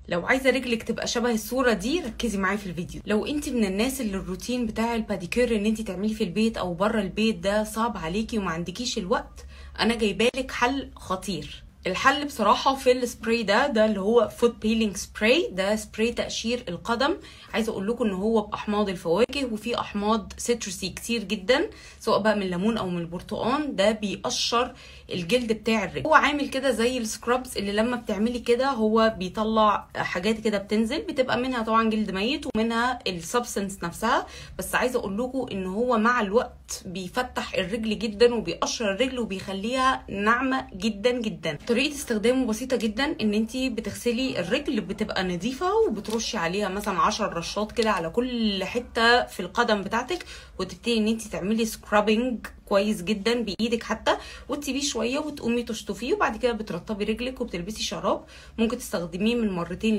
لو عايزه رجلك تبقى شبه الصوره دي ركزي معايا في الفيديو. لو انت من الناس اللي الروتين بتاع الباديكير ان انت تعملي في البيت او بره البيت ده صعب عليكي وما عندكيش الوقت، انا جايبالك حل خطير. الحل بصراحه في السبراي ده اللي هو فوت بيلينج سبراي، ده سبراي تقشير القدم. عايزه اقول لكم ان هو باحماض الفواكه وفي احماض سيتروسي كتير جدا، سواء بقى من الليمون او من البرتقال. ده بيقشر الجلد بتاع الرجل. هو عامل كده زي السكرابز اللي لما بتعملي كده هو بيطلع حاجات كده بتنزل، بتبقى منها طبعا جلد ميت ومنها السبستنس نفسها. بس عايزه اقول لكم ان هو مع الوقت بيفتح الرجل جدا وبيقشر الرجل وبيخليها ناعمه جدا جدا. طريقه استخدامه بسيطه جدا، ان انت بتغسلي الرجل بتبقى نظيفه وبترشي عليها مثلا 10 رشات كده على كل حته في القدم بتاعتك، وتبتدي ان انت تعملي سكرابنج كويس جدا بايدك حتى، وتسيبيه شويه وتقومي تشطفيه، وبعد كده بترطبي رجلك وبتلبسي شراب. ممكن تستخدميه من مرتين